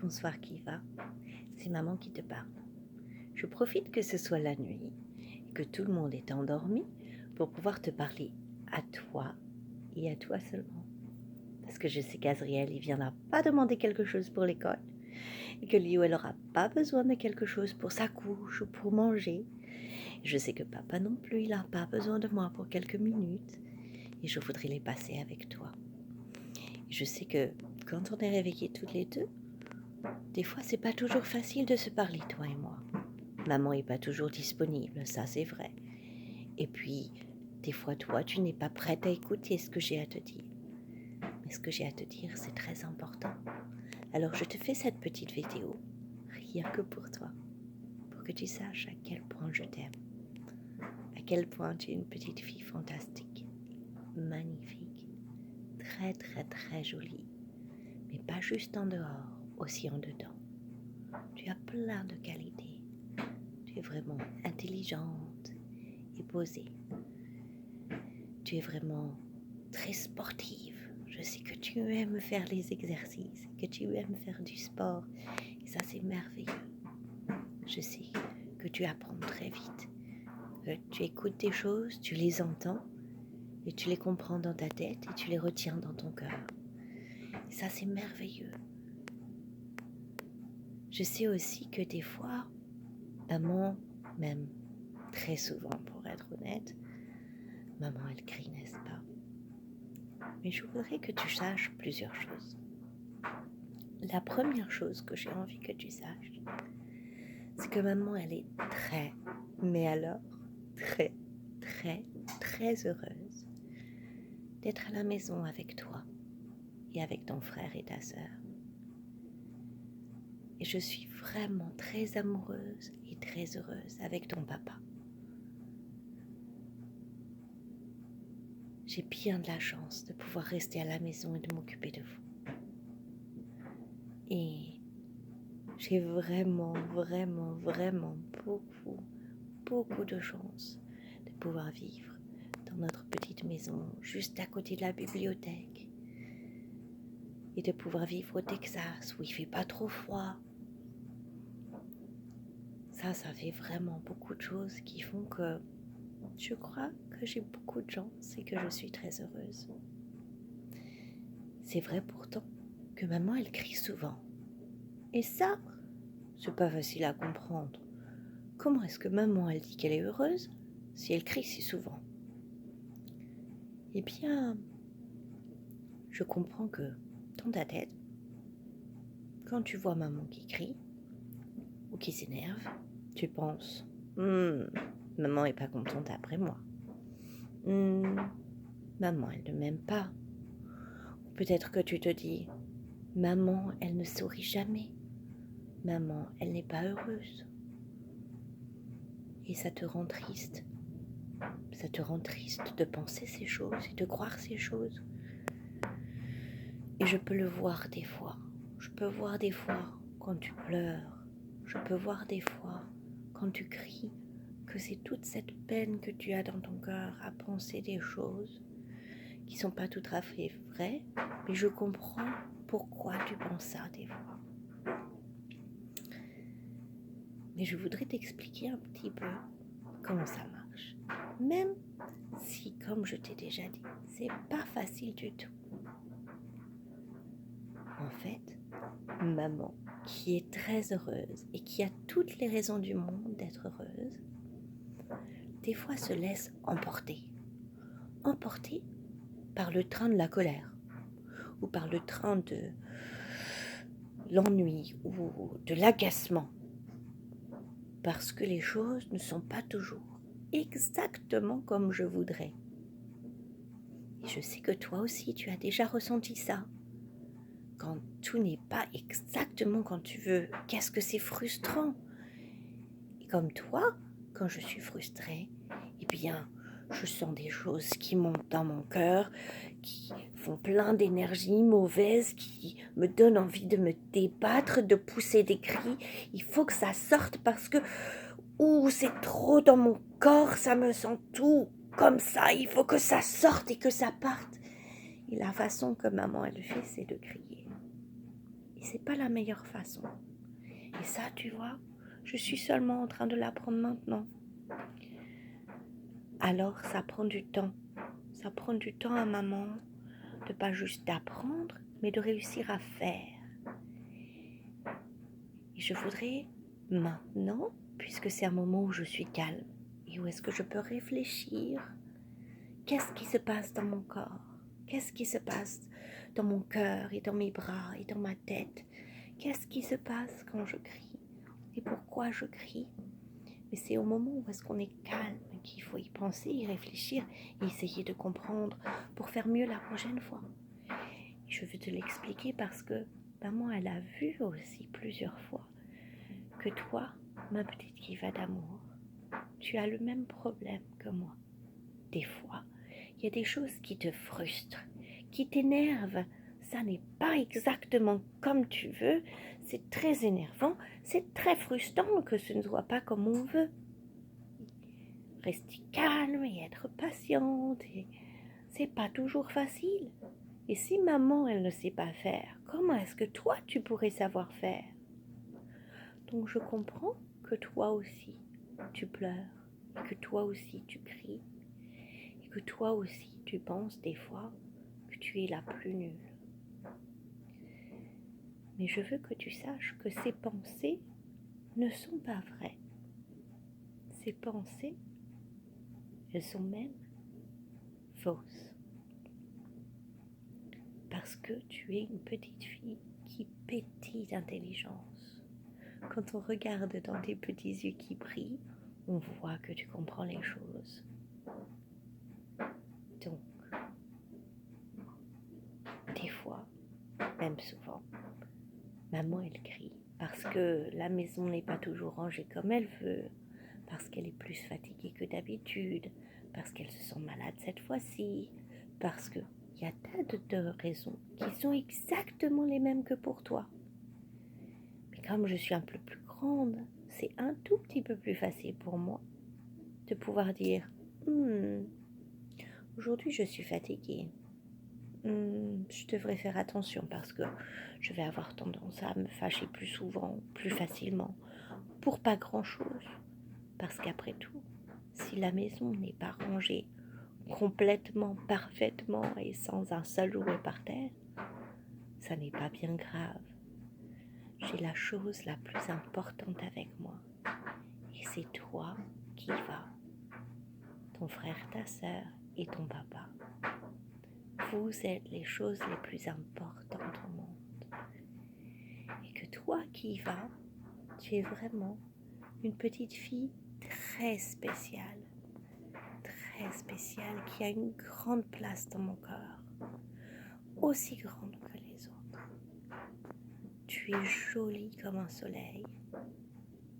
Bonsoir Kiva, c'est maman qui te parle. Je profite que ce soit la nuit et que tout le monde est endormi pour pouvoir te parler à toi et à toi seulement. Parce que je sais qu'Azriel, il viendra pas demander quelque chose pour l'école et que Lio, elle aura pas besoin de quelque chose pour sa couche ou pour manger. Je sais que papa non plus, il n'a pas besoin de moi pour quelques minutes et je voudrais les passer avec toi. Et je sais que quand on est réveillés toutes les deux, des fois, c'est pas toujours facile de se parler, toi et moi. Maman est pas toujours disponible, ça c'est vrai. Et puis, des fois, toi, tu n'es pas prête à écouter ce que j'ai à te dire. Mais ce que j'ai à te dire, c'est très important. Alors, je te fais cette petite vidéo, rien que pour toi, pour que tu saches à quel point je t'aime, à quel point tu es une petite fille fantastique, magnifique, très très très jolie, mais pas juste en dehors, aussi en dedans. Tu as plein de qualités. Tu es vraiment intelligente et posée. Tu es vraiment très sportive. Je sais que tu aimes faire les exercices, que tu aimes faire du sport. Et ça, c'est merveilleux. Je sais que tu apprends très vite, que tu écoutes des choses, tu les entends et tu les comprends dans ta tête et tu les retiens dans ton cœur. Et ça, c'est merveilleux. Je sais aussi que des fois, maman, même très souvent pour être honnête, maman, elle crie, n'est-ce pas? Mais je voudrais que tu saches plusieurs choses. La première chose que j'ai envie que tu saches, c'est que maman, elle est très, mais alors très, très, très heureuse d'être à la maison avec toi et avec ton frère et ta sœur. Et je suis vraiment très amoureuse et très heureuse avec ton papa. J'ai bien de la chance de pouvoir rester à la maison et de m'occuper de vous. Et j'ai vraiment, vraiment, vraiment beaucoup de chance de pouvoir vivre dans notre petite maison juste à côté de la bibliothèque et de pouvoir vivre au Texas où il fait pas trop froid. Ça fait vraiment beaucoup de choses qui font que je crois que j'ai beaucoup de chance et que je suis très heureuse. C'est vrai pourtant que maman, elle crie souvent. Et ça, c'est pas facile à comprendre. Comment est-ce que maman, elle dit qu'elle est heureuse si elle crie si souvent? Eh bien, je comprends que dans ta tête, quand tu vois maman qui crie ou qui s'énerve, tu penses maman est pas contente après moi. Maman, elle ne m'aime pas. Ou peut-être que tu te dis maman, elle ne sourit jamais. Maman, elle n'est pas heureuse. Et ça te rend triste. Ça te rend triste de penser ces choses et de croire ces choses. Et je peux le voir des fois. Je peux voir des fois quand tu pleures. Je peux voir des fois quand tu cries que c'est toute cette peine que tu as dans ton cœur à penser des choses qui ne sont pas tout à fait vraies. Mais je comprends pourquoi tu penses ça des fois. Mais je voudrais t'expliquer un petit peu comment ça marche. Même si, comme je t'ai déjà dit, c'est pas facile du tout. En fait, maman, qui est très heureuse et qui a toutes les raisons du monde d'être heureuse, des fois se laisse emporter. Emporter par le train de la colère ou par le train de l'ennui ou de l'agacement. Parce que les choses ne sont pas toujours exactement comme je voudrais. Et je sais que toi aussi, tu as déjà ressenti ça. Quand tout n'est pas exactement comme tu veux, qu'est-ce que c'est frustrant. Et comme toi, quand je suis frustrée, eh bien, je sens des choses qui montent dans mon cœur, qui font plein d'énergie mauvaise, qui me donnent envie de me débattre, de pousser des cris. Il faut que ça sorte parce que c'est trop dans mon corps, ça me sent tout comme ça. Il faut que ça sorte et que ça parte. Et la façon que maman elle fait, c'est de crier. Et c'est pas la meilleure façon. Et ça, tu vois, je suis seulement en train de l'apprendre maintenant. Alors, ça prend du temps. Ça prend du temps à maman de pas juste d'apprendre, mais de réussir à faire. Et je voudrais maintenant, puisque c'est un moment où je suis calme et où est-ce que je peux réfléchir, qu'est-ce qui se passe dans mon corps? Qu'est-ce qui se passe dans mon cœur et dans mes bras et dans ma tête? Qu'est-ce qui se passe quand je crie? Et pourquoi je crie? Mais c'est au moment où est-ce qu'on est calme qu'il faut y penser, y réfléchir et essayer de comprendre pour faire mieux la prochaine fois. Et je veux te l'expliquer parce que maman, elle a vu aussi plusieurs fois que toi, ma petite Kiva d'amour, tu as le même problème que moi. Des fois, il y a des choses qui te frustrent, qui t'énervent. Ça n'est pas exactement comme tu veux. C'est très énervant, c'est très frustrant que ce ne soit pas comme on veut. Rester calme et être patiente, c'est pas toujours facile. Et si maman, elle ne sait pas faire, comment est-ce que toi, tu pourrais savoir faire? Donc je comprends que toi aussi, tu pleures, et que toi aussi, tu cries, et que toi aussi, tu penses des fois que tu es la plus nulle. Mais je veux que tu saches que ces pensées ne sont pas vraies. Ces pensées, elles sont même fausses. Parce que tu es une petite fille qui pétille d'intelligence. Quand on regarde dans tes petits yeux qui brillent, on voit que tu comprends les choses. Donc, des fois, même souvent, maman elle crie parce que la maison n'est pas toujours rangée comme elle veut, parce qu'elle est plus fatiguée que d'habitude, parce qu'elle se sent malade cette fois-ci, parce qu'il y a tas de raisons qui sont exactement les mêmes que pour toi. Mais comme je suis un peu plus grande, c'est un tout petit peu plus facile pour moi de pouvoir dire aujourd'hui je suis fatiguée. Je devrais faire attention parce que je vais avoir tendance à me fâcher plus souvent, plus facilement, pour pas grand-chose. Parce qu'après tout, si la maison n'est pas rangée complètement, parfaitement et sans un seul jouet par terre, ça n'est pas bien grave. J'ai la chose la plus importante avec moi. Et c'est toi qui vas, ton frère, ta sœur et ton papa. Vous êtes les choses les plus importantes au monde. Et que toi qui y vas, tu es vraiment une petite fille très spéciale, qui a une grande place dans mon cœur, aussi grande que les autres. Tu es jolie comme un soleil,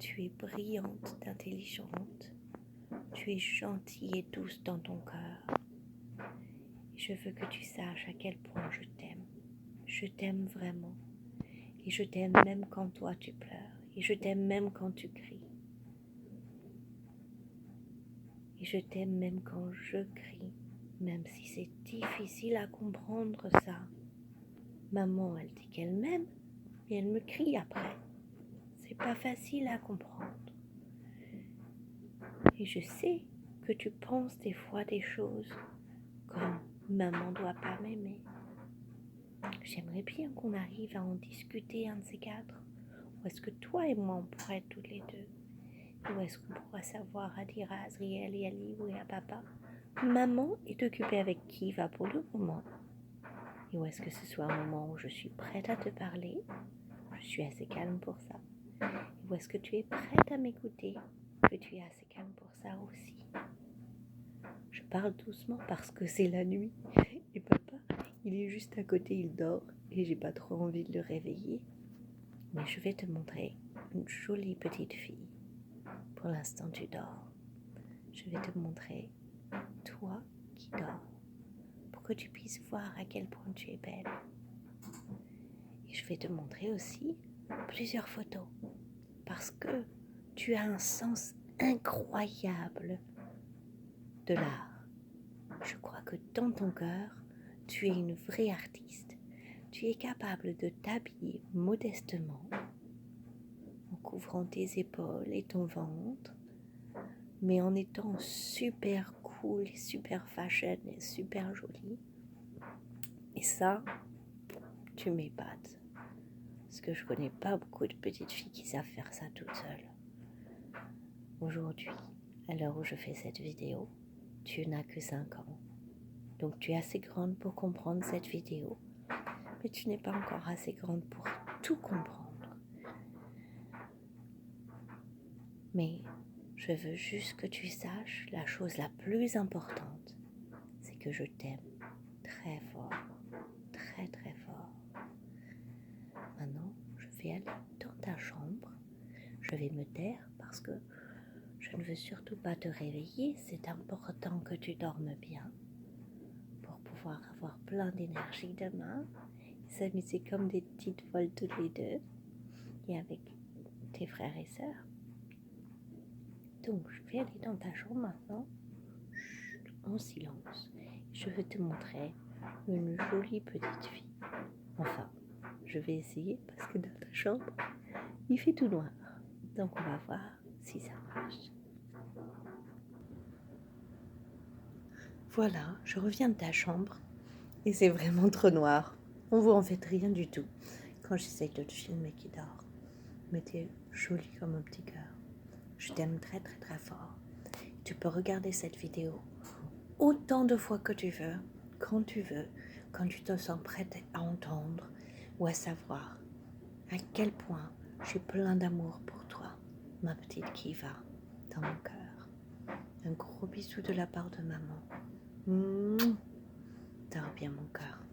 tu es brillante d'intelligente, tu es gentille et douce dans ton cœur. Je veux que tu saches à quel point je t'aime. Je t'aime vraiment. Et je t'aime même quand toi tu pleures. Et je t'aime même quand tu cries. Et je t'aime même quand je crie. Même si c'est difficile à comprendre ça. Maman, elle dit qu'elle m'aime, mais elle me crie après. C'est pas facile à comprendre. Et je sais que tu penses des fois des choses comme maman doit pas m'aimer. J'aimerais bien qu'on arrive à en discuter un de ces quatre. Ou est-ce que toi et moi on pourrait être toutes les deux? Ou est-ce qu'on pourra savoir à dire à Azriel et à Liou et à papa, maman est occupée avec qui va pour le moment? Et où est-ce que ce soit un moment où je suis prête à te parler? Je suis assez calme pour ça. Et où est-ce que tu es prête à m'écouter? Que tu es assez calme pour ça aussi. Je parle doucement parce que c'est la nuit. Et papa, il est juste à côté, il dort. Et j'ai pas trop envie de le réveiller. Mais je vais te montrer une jolie petite fille. Pour l'instant, tu dors. Je vais te montrer toi qui dors. Pour que tu puisses voir à quel point tu es belle. Et je vais te montrer aussi plusieurs photos. Parce que tu as un sens incroyable de l'art. Je crois que dans ton cœur, tu es une vraie artiste. Tu tu es capable de t'habiller modestement en couvrant tes épaules et ton ventre, mais en étant super cool, super fashion et super jolie. Et ça, tu m'épates. Parce que je connais pas beaucoup de petites filles qui savent faire ça toutes seules. Aujourd'hui, à l'heure où je fais cette vidéo, tu n'as que 5 ans. Donc tu es assez grande pour comprendre cette vidéo, mais tu n'es pas encore assez grande pour tout comprendre. Mais je veux juste que tu saches la chose la plus importante, c'est que je t'aime très fort, très très fort. Maintenant, je vais aller dans ta chambre, je vais me taire parce que je ne veux surtout pas te réveiller, c'est important que tu dormes bien pour pouvoir avoir plein d'énergie demain et s'amuser comme des petites folles toutes les deux et avec tes frères et sœurs. Donc, je vais aller dans ta chambre maintenant, en silence. Je vais te montrer une jolie petite fille. Enfin, je vais essayer parce que dans ta chambre, il fait tout noir. Donc, on va voir si ça marche. Voilà, je reviens de ta chambre et c'est vraiment trop noir. On voit en fait rien du tout quand j'essaye de te filmer qui dort. Mais t'es jolie comme un petit cœur. Je t'aime très très très fort. Tu peux regarder cette vidéo autant de fois que tu veux, quand tu te sens prête à entendre ou à savoir à quel point je suis plein d'amour pour toi, ma petite Kiva, dans mon cœur. Un gros bisou de la part de maman. Dors bien mon cœur.